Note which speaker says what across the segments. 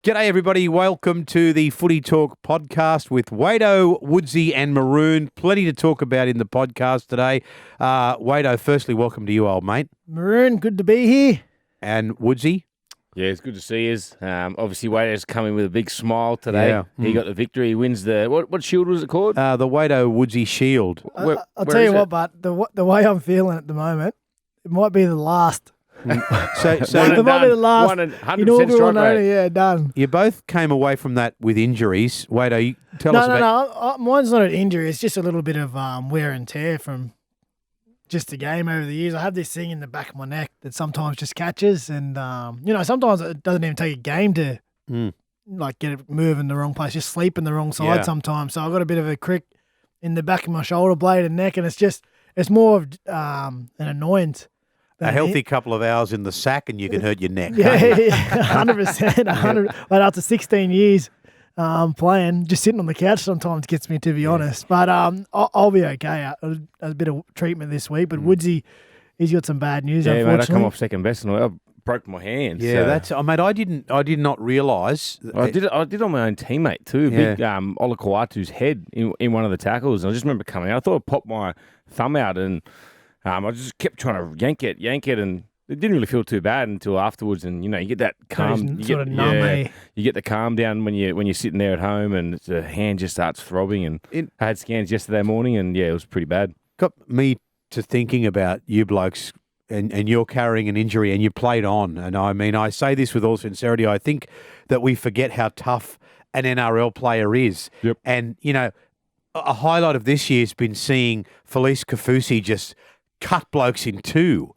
Speaker 1: G'day, everybody. Welcome to the Footy Talk podcast with Wado, Woodsy and Maroon. Plenty to talk about in the podcast today. Wado, firstly, welcome to you, old mate.
Speaker 2: Maroon, good to be here.
Speaker 1: And Woodsy?
Speaker 3: Yeah, it's good to see you. Obviously, Wado's coming with a big smile today.
Speaker 1: Yeah.
Speaker 3: He got the victory. He wins the... What shield was it called?
Speaker 1: The Wado Woodsy Shield.
Speaker 2: I'll tell you what, but the way I'm feeling at the moment, it might be the last.
Speaker 1: So
Speaker 2: It might be the last
Speaker 3: 100%
Speaker 2: inaugural
Speaker 3: strike rate.
Speaker 2: only, yeah, done.
Speaker 1: you both came away from that with injuries. Wado, tell us about...
Speaker 2: No, mine's not an injury. It's just a little bit of wear and tear from just the game over the years. I have this thing in the back of my neck that sometimes just catches, and sometimes it doesn't even take a game to get it moving the wrong place, just sleep in the wrong side sometimes. So I've got a bit of a crick in the back of my shoulder blade and neck, and it's more of an annoyance.
Speaker 1: A healthy couple of hours in the sack and you can hurt your neck.
Speaker 2: Yeah, 100%. 100. But after 16 years playing, just sitting on the couch sometimes gets me, to be honest. But I'll be okay. A bit of treatment this week. But Woodsy, he's got some bad news, unfortunately.
Speaker 3: Mate, I come off second best and I broke my hand.
Speaker 1: Yeah,
Speaker 3: so.
Speaker 1: mate, I did not realise.
Speaker 3: I did on my own teammate too. Big Olakawatu's head in one of the tackles. And I just remember coming out. I thought I popped my thumb out and... I just kept trying to yank it, and it didn't really feel too bad until afterwards. And you get that calm, you get the calm down when you're sitting there at home, and the hand just starts throbbing. And I had scans yesterday morning, and it was pretty bad.
Speaker 1: Got me to thinking about you blokes, and you're carrying an injury, and you played on. And I mean, I say this with all sincerity. I think that we forget how tough an NRL player is.
Speaker 3: Yep.
Speaker 1: And a highlight of this year's been seeing Felice Kafusi just cut blokes in two.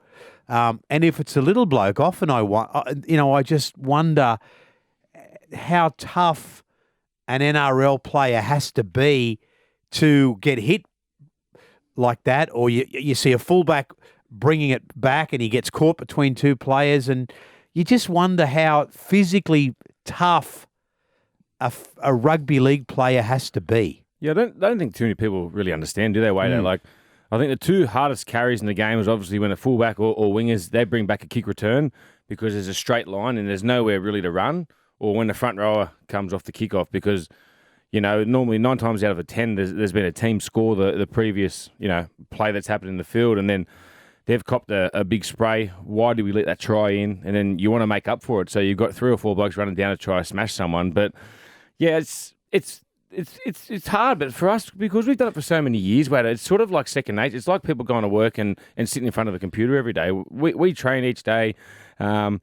Speaker 1: And if it's a little bloke, often I just wonder how tough an NRL player has to be to get hit like that. Or you see a fullback bringing it back and he gets caught between two players, and you just wonder how physically tough a rugby league player has to be.
Speaker 3: Yeah, I don't think too many people really understand, do they, Wade? I think the two hardest carries in the game is obviously when a fullback or wingers, they bring back a kick return because there's a straight line and there's nowhere really to run, or when the front rower comes off the kickoff because, normally 9 times out of 10 there's been a team score the previous, play that's happened in the field, and then they've copped a big spray. Why do we let that try in? And then you want to make up for it. So you've got 3 or 4 blokes running down to try to smash someone. But, yeah, It's hard, but for us, because we've done it for so many years, Wade, it's sort of like second nature. It's like people going to work and sitting in front of a computer every day. We train each day. For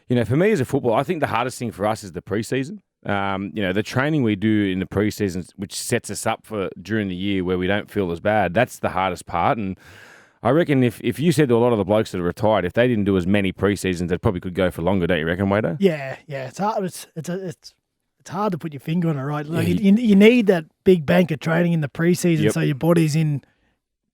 Speaker 3: me as a footballer, I think the hardest thing for us is the preseason. The training we do in the preseason, which sets us up for during the year where we don't feel as bad, that's the hardest part. And I reckon if you said to a lot of the blokes that are retired, if they didn't do as many preseasons, they probably could go for longer, don't you reckon, Wade?
Speaker 2: Yeah, it's hard. It's hard to put your finger on it, right? Like you need that big bank of training in the preseason so your body's in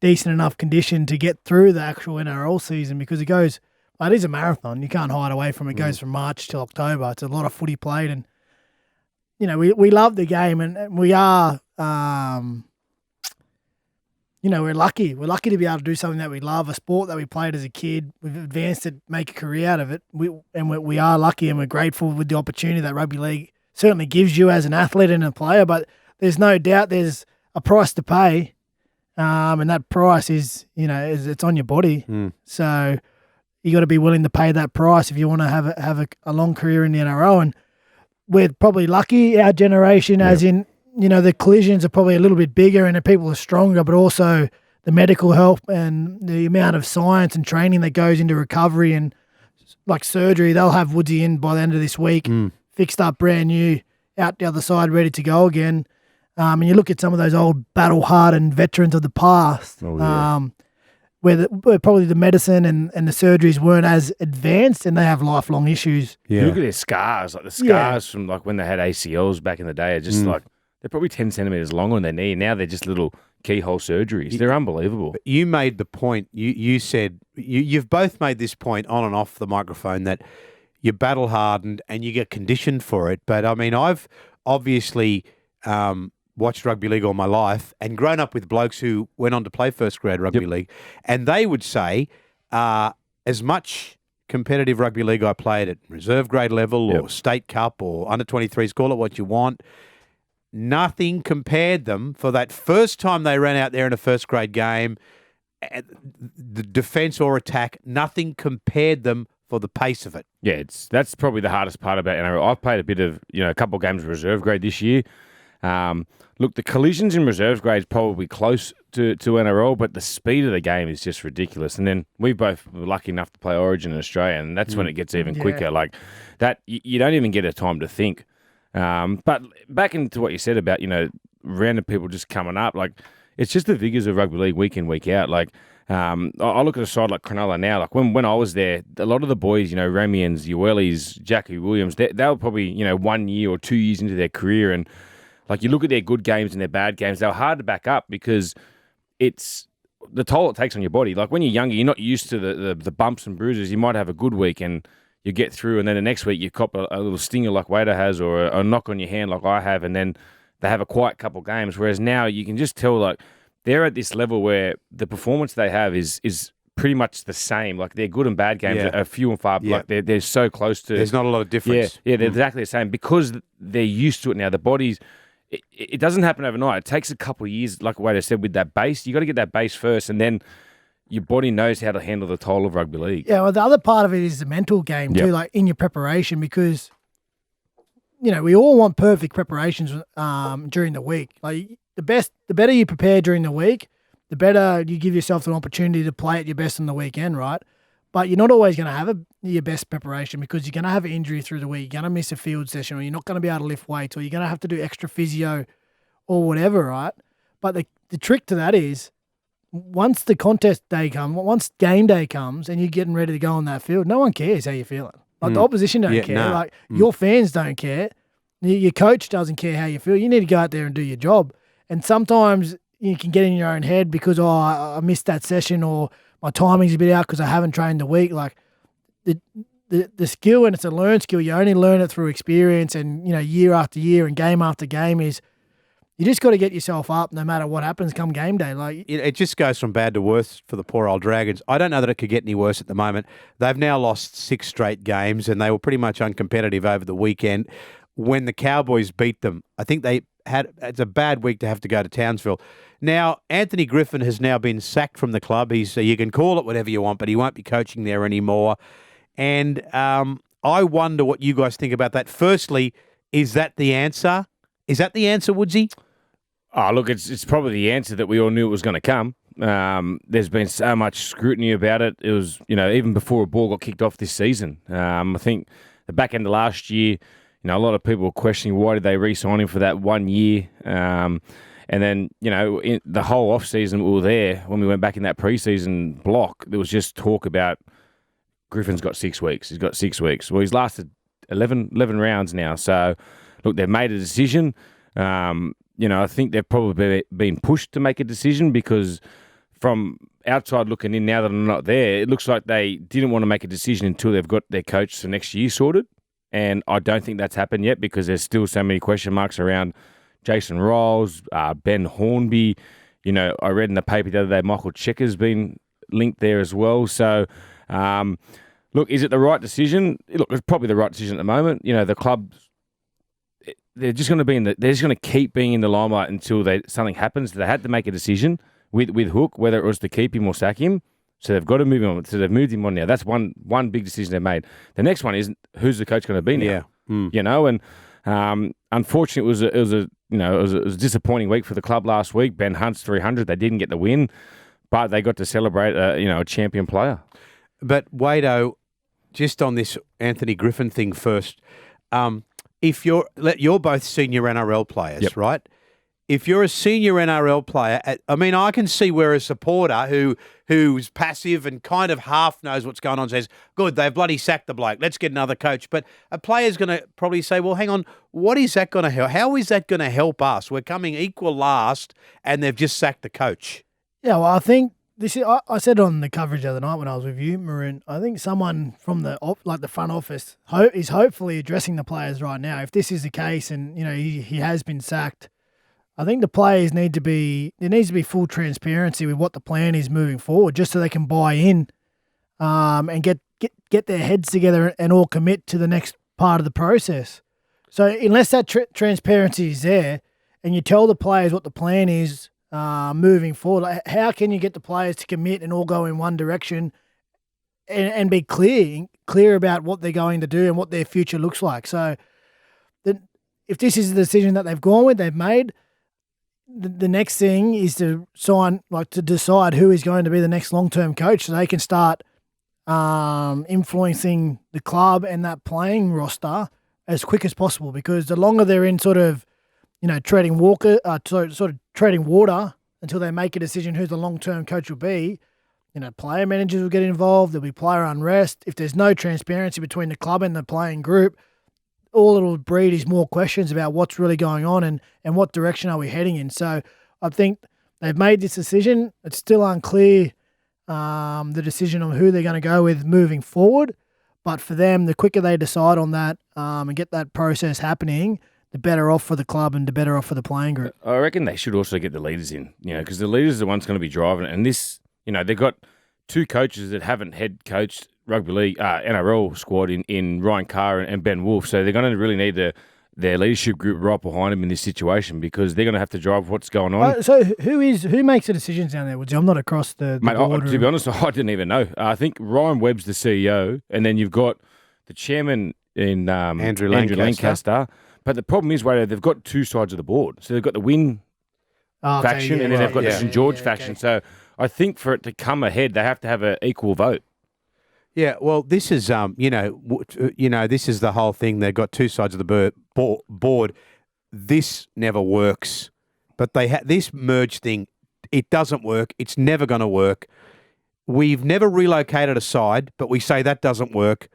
Speaker 2: decent enough condition to get through the actual NRL season, because it is a marathon. You can't hide away from it. It goes from March till October. It's a lot of footy played, and we love the game, and we are we're lucky. We're lucky to be able to do something that we love, a sport that we played as a kid. We've advanced to make a career out of it. We are lucky, and we're grateful with the opportunity that rugby league certainly gives you as an athlete and a player, but there's no doubt there's a price to pay, and that price is it's on your body. So you got to be willing to pay that price if you want to have a long career in the NRL. And we're probably lucky, our generation, as in the collisions are probably a little bit bigger and the people are stronger, but also the medical help and the amount of science and training that goes into recovery and like surgery. They'll have Woodsy in by the end of this week. Fixed up, brand new, out the other side, ready to go again. And you look at some of those old battle-hardened veterans of the past, where probably the medicine and the surgeries weren't as advanced, and they have lifelong issues.
Speaker 3: Yeah. Look at their scars, like the scars from like when they had ACLs back in the day are just like, they're probably 10 centimetres long on their knee. Now they're just little keyhole surgeries. They're unbelievable.
Speaker 1: You made the point, you said, you've both made this point on and off the microphone that you're battle hardened and you get conditioned for it. But I mean, I've obviously watched rugby league all my life and grown up with blokes who went on to play first grade rugby league, and they would say as much competitive rugby league I played at reserve grade level
Speaker 3: Yep.
Speaker 1: or state cup or under 23s, call it what you want, nothing compared them for that first time they ran out there in a first grade game, the defence or attack, nothing compared them for the pace of it.
Speaker 3: Yeah, that's probably the hardest part about NRL. I've played a bit of, a couple of games of reserve grade this year. Look, the collisions in reserve grade is probably close to NRL, but the speed of the game is just ridiculous. And then we both were lucky enough to play Origin in Australia, and that's when it gets even quicker. Like that, you don't even get a time to think. But back into what you said about, random people just coming up, like it's just the vigors of rugby league week in, week out. Like, I look at a side like Cronulla now. Like when I was there, a lot of the boys, Ramians, Uelis, Jackie Williams, they were probably 1 year or 2 years into their career, and like you look at their good games and their bad games, they were hard to back up because it's the toll it takes on your body. Like when you're younger, you're not used to the bumps and bruises. You might have a good week and you get through, and then the next week you cop a little stinger like Wado has, or a knock on your hand like I have, and then they have a quiet couple games. Whereas now you can just tell like they're at this level where the performance they have is pretty much the same. Like their good and bad games are few and far. Like they're so close to.
Speaker 1: There's not a lot of difference.
Speaker 3: Yeah, they're exactly the same because they're used to it now. The bodies. It doesn't happen overnight. It takes a couple of years, like Wade said, with that base. You got to get that base first, and then your body knows how to handle the toll of rugby league.
Speaker 2: Yeah, well, the other part of it is the mental game too, like in your preparation, because we all want perfect preparations during the week. Like the better you prepare during the week, the better you give yourself an opportunity to play at your best on the weekend, right? But you're not always going to have your best preparation because you're going to have an injury through the week. You're going to miss a field session, or you're not going to be able to lift weights, or you're going to have to do extra physio or whatever, right? But the trick to that is once the contest day comes, once game day comes and you're getting ready to go on that field, no one cares how you're feeling. Like the opposition don't care.
Speaker 1: No.
Speaker 2: Like your fans don't care. Your coach doesn't care how you feel. You need to go out there and do your job. And sometimes you can get in your own head because, I missed that session, or my timing's a bit out because I haven't trained the week. Like the skill, and it's a learned skill. You only learn it through experience, and year after year and game after game is you just got to get yourself up no matter what happens come game day. Like
Speaker 1: it just goes from bad to worse for the poor old Dragons. I don't know that it could get any worse at the moment. They've now lost 6 straight games, and they were pretty much uncompetitive over the weekend. When the Cowboys beat them, I think it's a bad week to have to go to Townsville. Now, Anthony Griffin has now been sacked from the club. You can call it whatever you want, but he won't be coaching there anymore. And I wonder what you guys think about that. Firstly, is that the answer? Is that the answer, Woodsy?
Speaker 3: Oh, look, it's probably the answer that we all knew it was going to come. There's been so much scrutiny about it. It was, even before a ball got kicked off this season. I think the back end of last year, a lot of people were questioning why did they re-sign him for that 1 year. And then, in the whole off-season we were there, when we went back in that preseason block, there was just talk about Griffin's got 6 weeks. He's got 6 weeks. Well, he's lasted 11 rounds now. So, look, they've made a decision. I think they've probably been pushed to make a decision because from outside looking in, now that I'm not there, it looks like they didn't want to make a decision until they've got their coach for next year sorted. And I don't think that's happened yet because there's still so many question marks around Jason Riles, Ben Hornby. I read in the paper the other day Michael Checker's been linked there as well. So, look, is it the right decision? Look, it's probably the right decision at the moment. The club, they're just going to they're just going to keep being in the limelight until something happens. They had to make a decision with Hook, whether it was to keep him or sack him. So they've got to move him on. So they've moved him on now. That's one big decision they made. The next one is who's the coach going to be now?
Speaker 1: Yeah.
Speaker 3: And unfortunately, it was a disappointing week for the club last week. Ben Hunt's 300. They didn't get the win, but they got to celebrate a champion player.
Speaker 1: But Wado, just on this Anthony Griffin thing first, if you're both senior NRL players, right? If you're a senior NRL player, I can see where a supporter who's passive and kind of half knows what's going on says, good, they've bloody sacked the bloke, let's get another coach. But a player's going to probably say, well, hang on, what is that going to help? How is that going to help us? We're coming equal last and they've just sacked the coach.
Speaker 2: Yeah, well, I think I said on the coverage the other night when I was with you, Maroon, I think someone from the front office is hopefully addressing the players right now. If this is the case and, he has been sacked, I think the players there needs to be full transparency with what the plan is moving forward, just so they can buy in and get get their heads together and all commit to the next part of the process. So unless that transparency is there and you tell the players what the plan is moving forward, like, how can you get the players to commit and all go in one direction and be clear about what they're going to do and what their future looks like? So if this is the decision that they've gone with, they've made, the next thing is to decide who is going to be the next long-term coach so they can start influencing the club and that playing roster as quick as possible, because the longer they're in sort of treading water until they make a decision who the long-term coach will be, player managers will get involved, there'll be player unrest. If there's no transparency between the club and the playing group, all it'll breed is more questions about what's really going on and what direction are we heading in. So I think they've made this decision. It's still unclear the decision on who they're going to go with moving forward. But for them, the quicker they decide on that and get that process happening, the better off for the club and the better off for the playing group.
Speaker 3: I reckon they should also get the leaders in, because the leaders are the ones going to be driving it. And this, they've got two coaches that haven't head coached rugby league, NRL squad in Ryan Carr and Ben Wolf. So they're going to really need their leadership group right behind them in this situation, because they're going to have to drive what's going on.
Speaker 2: So who makes the decisions down there, Woodsy? I'm not across the board.
Speaker 3: To be honest, I didn't even know. I think Ryan Webb's the CEO, and then you've got the chairman in Andrew Lancaster. But the problem is, Wado, they've got two sides of the board. So they've got the Win faction, and then they've got the St. George faction. Okay. So I think for it to come ahead, they have to have an equal vote.
Speaker 1: Yeah, well, this is this is the whole thing. They've got two sides of the board. This never works, but this merge thing. It doesn't work. It's never going to work. We've never relocated a side, but we say that doesn't work.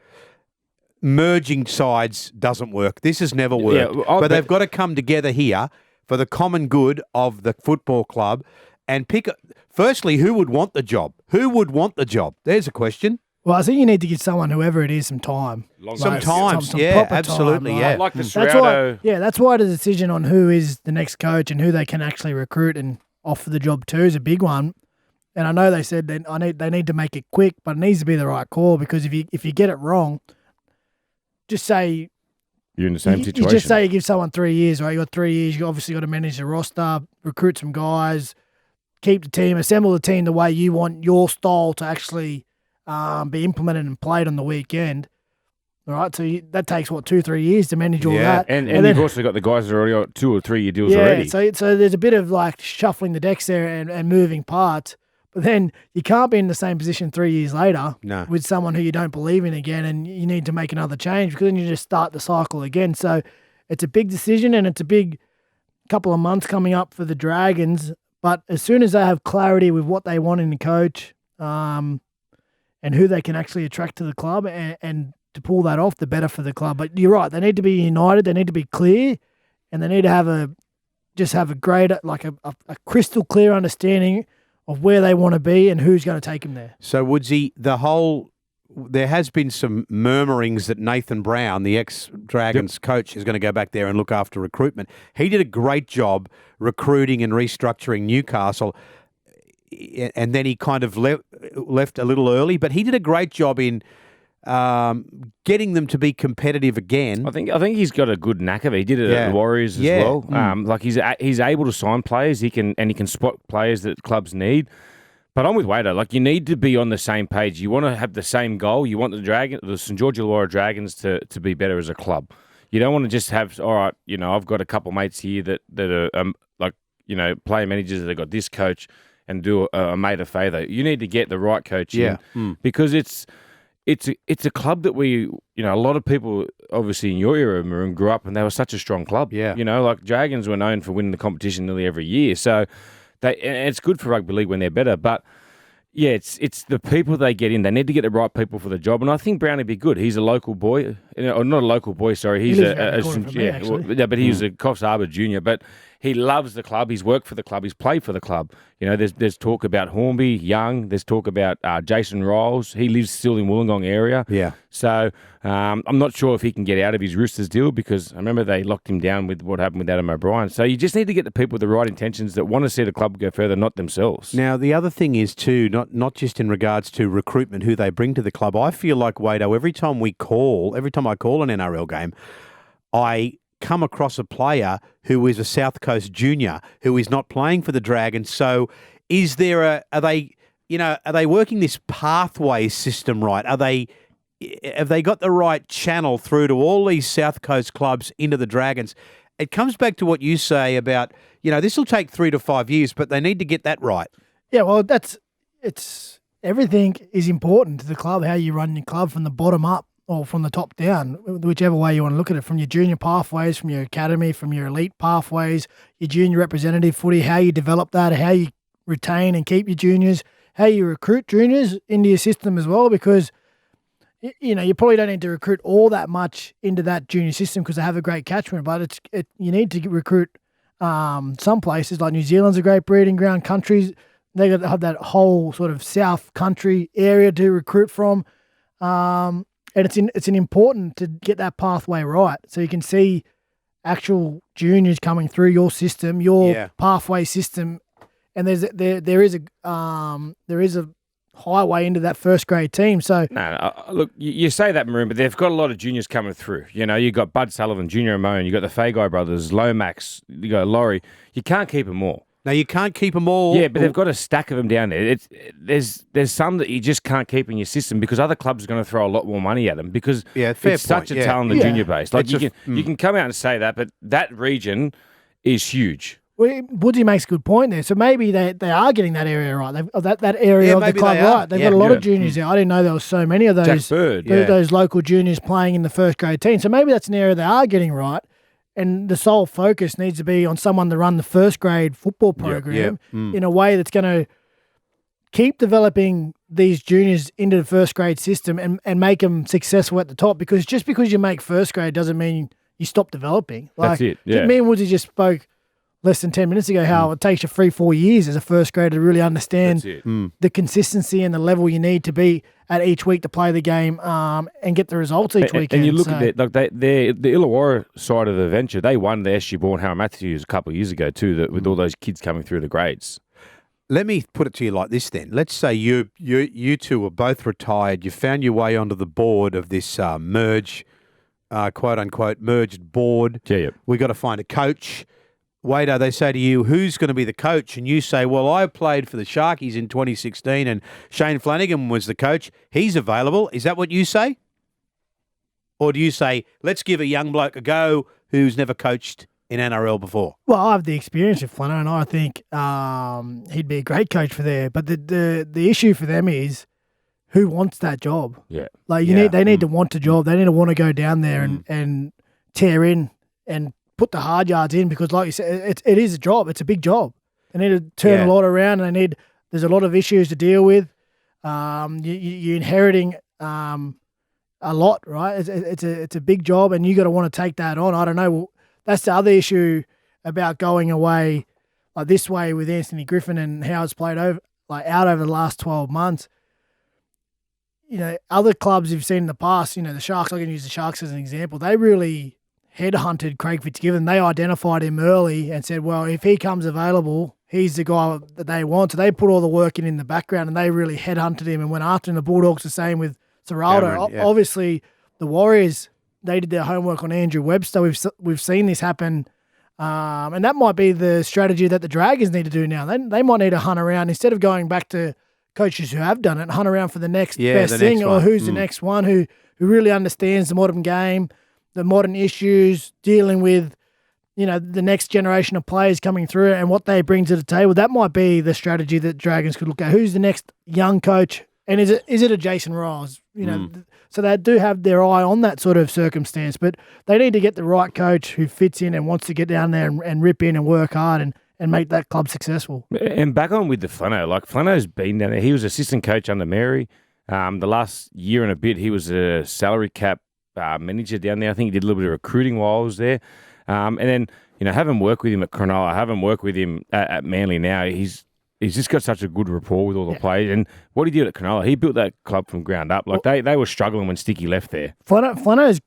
Speaker 1: Merging sides doesn't work. This has never worked. Yeah, but they've got to come together here for the common good of the football club and pick. Firstly, who would want the job? Who would want the job? There's a question.
Speaker 2: Well, I think you need to give someone, whoever it is, some time.
Speaker 1: Some yeah, absolutely,
Speaker 2: time,
Speaker 1: yeah.
Speaker 3: I'd like the Serrato.
Speaker 2: That's why the decision on who is the next coach and who they can actually recruit and offer the job to is a big one. And I know they said they need to make it quick, but it needs to be the right call, because if you get it wrong, just say
Speaker 3: you're in the same situation.
Speaker 2: You just say you give someone 3 years, right? You got 3 years. You obviously got to manage the roster, recruit some guys, keep the team, assemble the team the way you want your style to actually be implemented and played on the weekend. All right, so that takes 2-3 years to manage all that,
Speaker 3: and then, you've also got the guys that are already on 2 or 3 year deals already.
Speaker 2: So there's a bit of like shuffling the decks there and moving parts, but then you can't be in the same position 3 years later with someone who you don't believe in again, and you need to make another change, because then you just start the cycle again. So it's a big decision, and it's a big couple of months coming up for the Dragons. But as soon as they have clarity with what they want in the coach, and who they can actually attract to the club and to pull that off, the better for the club. But you're right, they need to be united, they need to be clear, and they need to have a greater, like a crystal clear understanding of where they want to be and who's going to take them there.
Speaker 1: So, Woodsy, there has been some murmurings that Nathan Brown, the ex-Dragons coach, is going to go back there and look after recruitment. He did a great job recruiting and restructuring Newcastle, and then he kind of left a little early, but he did a great job in getting them to be competitive again.
Speaker 3: I think he's got a good knack of it. He did it at the Warriors as well. Like he's able to sign players. He can spot players that clubs need. But I'm with Wado. Like, you need to be on the same page. You want to have the same goal. You want the St. George Illawarra Dragons to be better as a club. You don't want to just have, all right, I've got a couple mates here that are player managers that have got this coach and do a mate a favour. You need to get the right coach in, because it's a club that a lot of people obviously in your era, Maroon, grew up and they were such a strong club.
Speaker 1: Yeah.
Speaker 3: Like Dragons were known for winning the competition nearly every year. So and it's good for rugby league when they're better. But yeah, it's the people they get in. They need to get the right people for the job. And I think Brownie be good. He's a local boy, or not a local boy. Sorry, he's but he's a Coffs Harbour junior. But he loves the club. He's worked for the club. He's played for the club. You know, there's talk about Hornby, Young. There's talk about Jason Riles. He lives still in Wollongong area.
Speaker 1: Yeah.
Speaker 3: So I'm not sure if he can get out of his Roosters deal, because I remember they locked him down with what happened with Adam O'Brien. So you just need to get the people with the right intentions that want to see the club go further, not themselves.
Speaker 1: Now, the other thing is too, not just in regards to recruitment, who they bring to the club. I feel like, Wado, every time I call an NRL game, I come across a player who is a South Coast junior who is not playing for the Dragons. So are they working this pathway system right? Have they got the right channel through to all these South Coast clubs into the Dragons? It comes back to what you say about, this will take 3 to 5 years, but they need to get that right.
Speaker 2: Yeah, well, everything is important to the club, how you run your club from the bottom up or from the top down, whichever way you want to look at it, from your junior pathways, from your academy, from your elite pathways, your junior representative footy, how you develop that, how you retain and keep your juniors, how you recruit juniors into your system as well, because you probably don't need to recruit all that much into that junior system because they have a great catchment, but you need to recruit some places like New Zealand's a great breeding ground. Countries, they got to have that whole sort of South Country area to recruit from. And it's important to get that pathway right, so you can see actual juniors coming through your system, your pathway system, and there is a highway into that first grade team. So
Speaker 3: look, you say that, Maroon, but they've got a lot of juniors coming through. You got Bud Sullivan, Junior Amon, you got the Fagai brothers, Lomax, you got Laurie. You can't keep them all.
Speaker 1: Now, you can't keep them all.
Speaker 3: Yeah, but they've got a stack of them down there. There's some that you just can't keep in your system because other clubs are going to throw a lot more money at them because it's such a talented junior base. Like you can come out and say that, but that region is huge.
Speaker 2: Well, Woodsy makes a good point there. So maybe they are getting that area right. That area of the club right. They've got a lot of juniors there. I didn't know there was so many of those.
Speaker 3: Jack Bird,
Speaker 2: those local juniors playing in the first grade team. So maybe that's an area they are getting right. And the sole focus needs to be on someone to run the first grade football program in a way that's going to keep developing these juniors into the first grade system and make them successful at the top. Because just because you make first grade doesn't mean you stop developing.
Speaker 3: That's it. Yeah.
Speaker 2: Me and Woodsy just spoke less than 10 minutes ago how it takes you 3-4 years as a first grader to really understand the consistency and the level you need to be at each week to play the game and get the results each weekend.
Speaker 3: And you look at it, like the Illawarra side of the venture, they won the SG Bourne Harrow Matthews a couple of years ago too, with all those kids coming through the grades.
Speaker 1: Let me put it to you like this then. Let's say you two are both retired. You found your way onto the board of this merge, quote-unquote, merged board.
Speaker 3: Yeah.
Speaker 1: We got to find a coach. Wado, they say to you, who's going to be the coach? And you say, well, I played for the Sharkies in 2016 and Shane Flanagan was the coach. He's available. Is that what you say? Or do you say, let's give a young bloke a go who's never coached in NRL before?
Speaker 2: Well, I have the experience with Flano and I think he'd be a great coach for there. But the issue for them is who wants that job?
Speaker 3: Yeah.
Speaker 2: Like they need to want the job. They need to want to go down there and tear in and put the hard yards in because, like you said, it is a job. It's a big job. They need to turn a lot around, and there's a lot of issues to deal with. You're inheriting a lot, right? It's a big job, and you got to want to take that on. I don't know. Well, that's the other issue about going away like this way with Anthony Griffin and how it's played out over the last 12 months. Other clubs you've seen in the past, the Sharks. I can use the Sharks as an example. They really headhunted Craig Fitzgibbon. They identified him early and said, well, if he comes available, he's the guy that they want. So they put all the work in the background and they really headhunted him and went after him. The Bulldogs the same with Serraldo. Obviously, the Warriors, they did their homework on Andrew Webster. We've seen this happen. And that might be the strategy that the Dragons need to do now. They might need to hunt around instead of going back to coaches who have done it, hunt around for the next best thing or who's the next one who really understands the modern game, the modern issues, dealing with, the next generation of players coming through and what they bring to the table. That might be the strategy that Dragons could look at. Who's the next young coach? And is it a Jason Riles? So they do have their eye on that sort of circumstance, but they need to get the right coach who fits in and wants to get down there and rip in and work hard and make that club successful.
Speaker 3: And back on with the Flano, Flano's been down there. He was assistant coach under Mary. The last year and a bit, he was a salary cap manager down there. I think he did a little bit of recruiting while I was there. And then, have him work with him at Cronulla, have him work with him at Manly now. He's just got such a good rapport with all the players. And what he did at Cronulla, he built that club from ground up. Like they were struggling when Sticky left there.
Speaker 2: Flano's,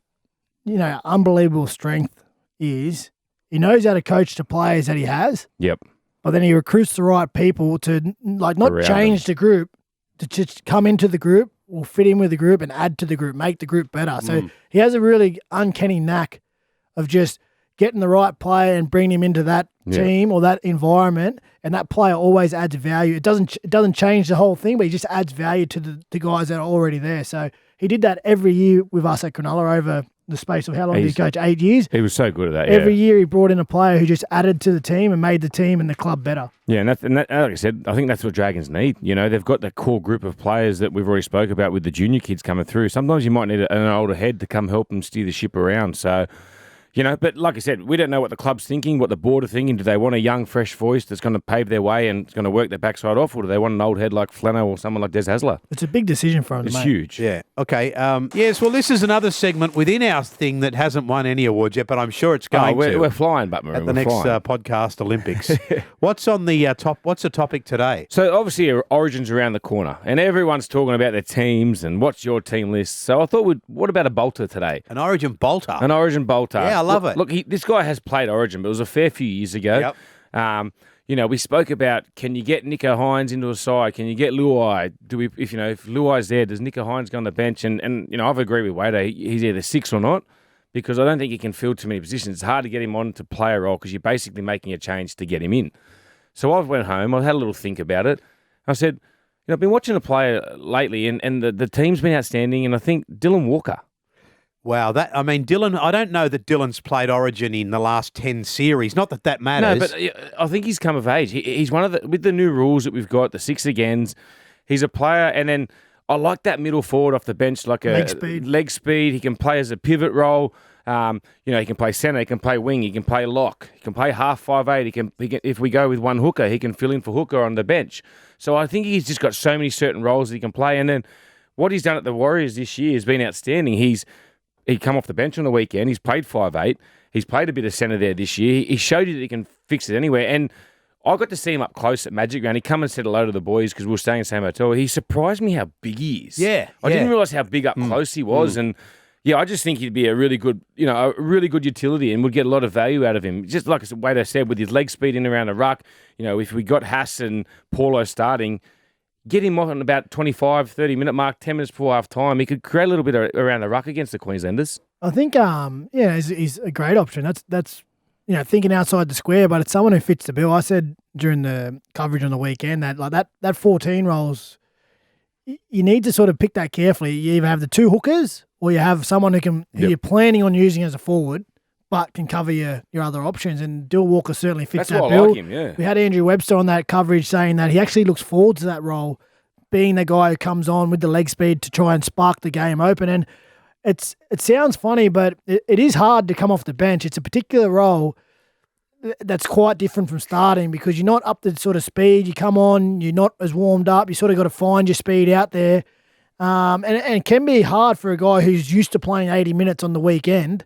Speaker 2: unbelievable strength is he knows how to coach the players that he has.
Speaker 3: Yep.
Speaker 2: But then he recruits the right people to not change the group, to just come into the group, will fit in with the group and add to the group, make the group better. So he has a really uncanny knack of just getting the right player and bringing him into that team or that environment, and that player always adds value. It doesn't change the whole thing, but he just adds value to the guys that are already there. So he did that every year with us at Cronulla over the space of how long did he coach? 8 years.
Speaker 3: He was so good at that.
Speaker 2: Every year he brought in a player who just added to the team and made the team and the club better.
Speaker 3: Yeah, and that, like I said, I think that's what Dragons need. They've got the core group of players that we've already spoke about with the junior kids coming through. Sometimes you might need an older head to come help them steer the ship around. So, but like I said, we don't know what the club's thinking, what the board are thinking. Do they want a young, fresh voice that's going to pave their way and it's going to work their backside off, or do they want an old head like Flano or someone like Des Hasler?
Speaker 2: It's a big decision for him.
Speaker 3: It's huge.
Speaker 1: Yeah. Okay. Yes. Well, this is another segment within our thing that hasn't won any awards yet, but I'm sure it's going to.
Speaker 3: We're flying, but
Speaker 1: at the next podcast Olympics. What's on the top? What's the topic today?
Speaker 3: So obviously, Origin's around the corner, and everyone's talking about their teams and what's your team list. So I thought, what about a bolter today?
Speaker 1: An Origin bolter.
Speaker 3: An Origin bolter.
Speaker 1: Yeah, I love it.
Speaker 3: Look, this guy has played Origin, but it was a fair few years ago.
Speaker 1: Yep.
Speaker 3: We spoke about, can you get Nico Hines into a side? Can you get Luai? If Luai's there, does Nico Hines go on the bench? And I've agreed with Wado. He's either 6 or not, because I don't think he can fill too many positions. It's hard to get him on to play a role because you're basically making a change to get him in. So I went home. I had a little think about it. I said, I've been watching a player lately, and the team's been outstanding. And I think Dylan Walker.
Speaker 1: Wow, Dylan, I don't know that Dylan's played Origin in the last 10 series. Not that matters.
Speaker 3: No, but I think he's come of age. He's one of with the new rules that we've got, the 6 agains, he's a player. And then I like that middle forward off the bench, like a leg speed. He can play as a pivot role. He can play centre, he can play wing, he can play lock, he can play half 5'8". He can, if we go with one hooker, he can fill in for hooker on the bench. So I think he's just got so many certain roles that he can play. And then what he's done at the Warriors this year has been outstanding. He come off the bench on the weekend. He's played 5'8". He's played a bit of centre there this year. He showed you that he can fix it anywhere. And I got to see him up close at Magic Round. He come and said hello to the boys because we were staying in the same hotel. He surprised me how big he is.
Speaker 1: Yeah.
Speaker 3: I didn't realise how big up close he was. And I just think he'd be a really good utility and would get a lot of value out of him. Just like Wado said, with his leg speed in around the ruck, if we got Haas and Paulo starting, get him off on about 25, 30-minute mark, 10 minutes before half-time. He could create a little bit around the ruck against the Queenslanders.
Speaker 2: I think, he's a great option. That's thinking outside the square, but it's someone who fits the bill. I said during the coverage on the weekend that 14 roles, you need to sort of pick that carefully. You either have the 2 hookers or you have someone who you're planning on using as a forward, but can cover your other options. And Dill Walker certainly fits that bill.
Speaker 3: That's why I like him, yeah.
Speaker 2: We had Andrew Webster on that coverage saying that he actually looks forward to that role, being the guy who comes on with the leg speed to try and spark the game open. And it sounds funny, but it is hard to come off the bench. It's a particular role that's quite different from starting because you're not up to sort of speed. You come on, you're not as warmed up. You sort of got to find your speed out there. And it can be hard for a guy who's used to playing 80 minutes on the weekend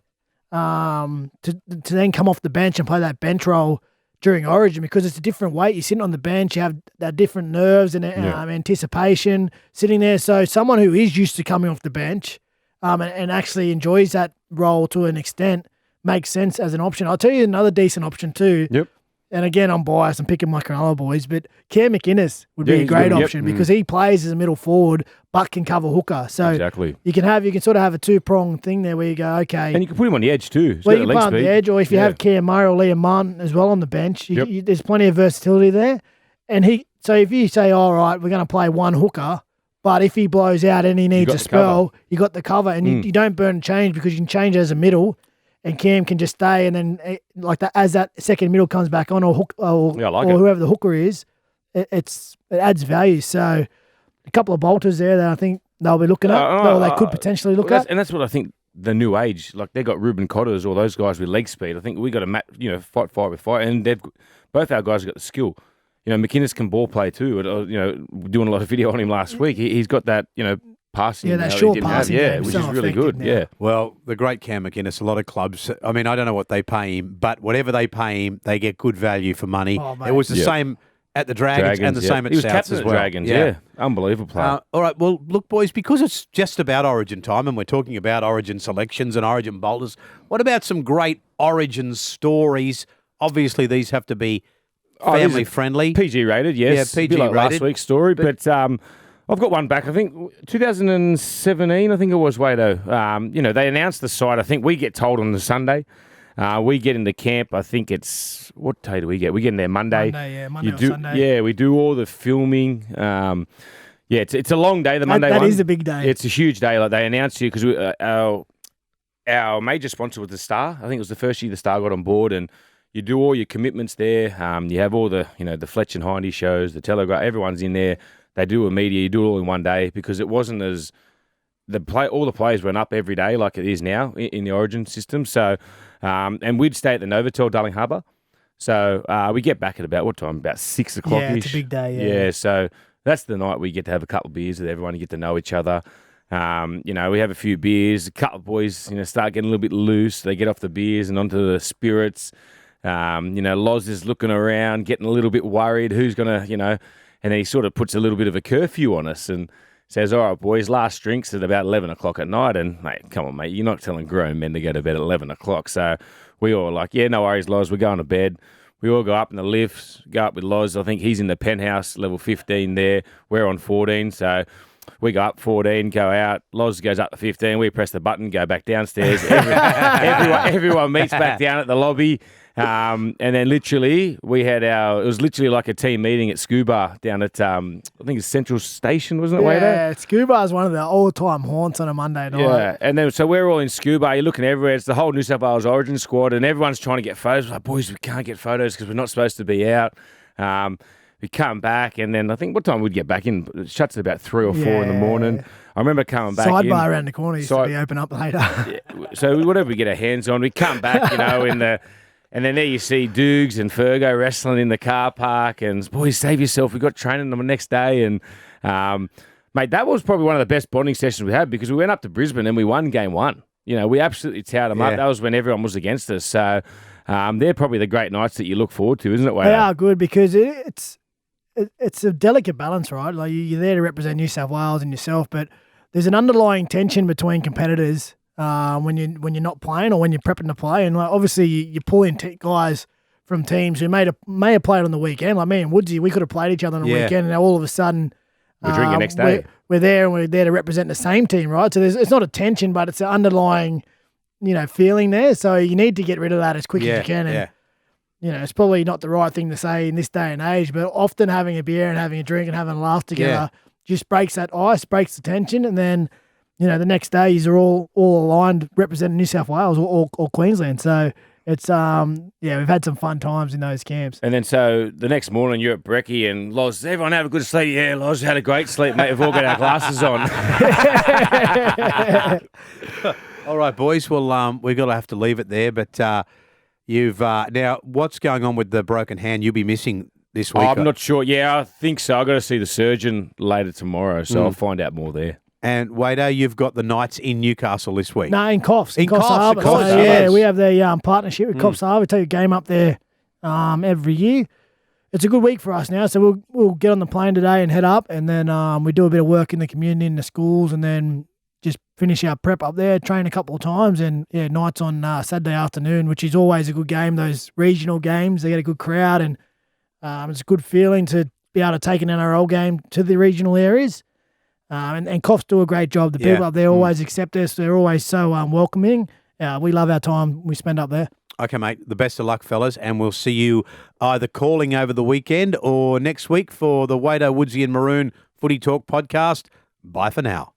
Speaker 2: to then come off the bench and play that bench role during Origin because it's a different weight. You're sitting on the bench, you have that different nerves and anticipation sitting there. So someone who is used to coming off the bench and actually enjoys that role to an extent makes sense as an option. I'll tell you another decent option too.
Speaker 3: Yep.
Speaker 2: And again, I'm biased. I'm picking my Cronulla boys, but Cam McInnes would be a great option because he plays as a middle forward but can cover hooker. So
Speaker 3: exactly.
Speaker 2: you can sort of have a 2-pronged thing there where you go, okay.
Speaker 3: And you can put him on the edge too.
Speaker 2: Well, you can put him on the edge, or if you have Cam Murray or Liam Martin as well on the bench, there's plenty of versatility there. And so if you say, all right, we're going to play one hooker, but if he blows out and he needs a spell, you got the cover, and you don't burn and change because you can change as a middle. And Cam can just stay, and then like that as that second middle comes back on, or whoever the hooker is, it adds value. So a couple of bolters there that I think they'll be looking at. They could potentially look at.
Speaker 3: And that's what I think. The new age, like they got Ruben Cotters or those guys with leg speed. I think we got to fight with fight, and both our guys have got the skill. McInnes can ball play too. Doing a lot of video on him last week. He's got that, passing.
Speaker 2: Yeah, that
Speaker 3: he
Speaker 2: short
Speaker 3: didn't have.
Speaker 2: passing
Speaker 3: Yeah,
Speaker 2: game,
Speaker 3: which
Speaker 2: so
Speaker 3: is really
Speaker 2: effective
Speaker 3: good.
Speaker 2: now.
Speaker 3: Yeah.
Speaker 1: Well, the great Cam McInnes, a lot of clubs, I mean, I don't know what they pay him, but whatever they pay him, they get good value for money.
Speaker 2: Oh, mate.
Speaker 1: It was the same at the Dragons and the same at
Speaker 3: He was
Speaker 1: Souths
Speaker 3: captain
Speaker 1: as
Speaker 3: of
Speaker 1: well.
Speaker 3: the Dragons, yeah. Unbelievable player.
Speaker 1: All right, well, look, boys, because it's just about Origin time and we're talking about Origin selections and Origin bowlers, what about some great Origin stories? Obviously, these have to be family friendly.
Speaker 3: PG rated, yes.
Speaker 1: Yeah, PG
Speaker 3: like
Speaker 1: rated.
Speaker 3: last week's story, but I've got one back. I think 2017. I think it was Wado. They announced the side. I think we get told on the Sunday. We get into camp. I think it's what day do we get? We get in there Monday.
Speaker 2: Monday or Sunday.
Speaker 3: Yeah, we do all the filming. It's a long day. The Monday
Speaker 2: that
Speaker 3: one.
Speaker 2: is a big day.
Speaker 3: It's a huge day. Like they announced you because our major sponsor was the Star. I think it was the first year the Star got on board, and you do all your commitments there. You have all the the Fletch and Hindy shows, the Telegraph. Everyone's in there. They do a media. You do it all in one day because it wasn't as all the players went up every day like it is now in the Origin system. So, and we'd stay at the Novotel, Darling Harbour. So we get back at about what time? About 6 o'clock.
Speaker 2: Yeah, it's a big day.
Speaker 3: Yeah. So that's the night we get to have a couple of beers with everyone. You get to know each other. We have a few beers. A couple of boys, start getting a little bit loose. They get off the beers and onto the spirits. Loz is looking around, getting a little bit worried. Who's gonna, and then he sort of puts a little bit of a curfew on us and says, all right, boys, last drinks at about 11 o'clock at night. And, mate, come on, mate, you're not telling grown men to go to bed at 11 o'clock. So we all like, yeah, no worries, Loz, we're going to bed. We all go up in the lifts, go up with Loz. I think he's in the penthouse, level 15 there. We're on 14, so we go up 14, go out. Loz goes up to 15. We press the button, go back downstairs. Everyone meets back down at the lobby. And then literally it was literally like a team meeting at Scuba down at, I think it's Central Station, wasn't it, Wado?
Speaker 2: Yeah, Scuba is one of the all-time haunts on a Monday night.
Speaker 3: Yeah, and then so we're all in Scuba. You're looking everywhere. It's the whole New South Wales Origin squad, and everyone's trying to get photos. We're like, boys, we can't get photos because we're not supposed to be out. We come back, and then I think what time we'd get back in? It shuts at about 3 or 4 in the morning. I remember coming back
Speaker 2: Sidebar around the corner used to be open up later.
Speaker 3: So whatever we get our hands on, we come back, and then there you see Dukes and Fergo wrestling in the car park, and boys, save yourself. We got training the next day, and mate, that was probably one of the best bonding sessions we had because we went up to Brisbane and we won game 1. We absolutely towed them up. That was when everyone was against us. So they're probably the great nights that you look forward to, isn't it, Wayne?
Speaker 2: They are good because it's a delicate balance, right? Like you're there to represent New South Wales and yourself, but there's an underlying tension between competitors when you're not playing or when you're prepping to play, and like obviously you pull in guys from teams who may have played on the weekend. Like me and Woodsy, we could have played each other on the weekend, and now all of a sudden
Speaker 3: we're drinking next day.
Speaker 2: We're there and we're there to represent the same team, right? So it's not a tension, but it's an underlying feeling there. So you need to get rid of that as quick as you can. And, it's probably not the right thing to say in this day and age, but often having a beer and having a drink and having a laugh together just breaks that ice, breaks the tension, and then, the next day you're all aligned representing New South Wales or Queensland. So it's, we've had some fun times in those camps.
Speaker 3: And then so the next morning you're at Brekkie and Loz, everyone have a good sleep? Yeah, Loz had a great sleep, mate. We've all got our glasses on.
Speaker 1: All right, boys. Well, we're going to have to leave it there, but you've now what's going on with the broken hand? You'll be missing this week.
Speaker 3: I'm not sure. Yeah, I think so. I've got to see the surgeon later tomorrow, so I'll find out more there.
Speaker 1: And Wado, you've got the Knights in Newcastle this week.
Speaker 2: No, in Coffs.
Speaker 1: In Coffs
Speaker 2: Harbour.
Speaker 1: Harbour.
Speaker 2: So, yeah, we have the partnership with Coffs Harbour. We take a game up there every year. It's a good week for us now, so we'll get on the plane today and head up, and then we do a bit of work in the community, in the schools, and then just finish our prep up there, train a couple of times, and Knights on Saturday afternoon, which is always a good game. Those regional games, they get a good crowd, and it's a good feeling to be able to take an NRL game to the regional areas. And Coffs do a great job. The people up there always accept us. They're always so welcoming. We love our time we spend up there.
Speaker 1: Okay, mate. The best of luck, fellas, and we'll see you either calling over the weekend or next week for the Wado, Woodsy and Maroon Footy Talk podcast. Bye for now.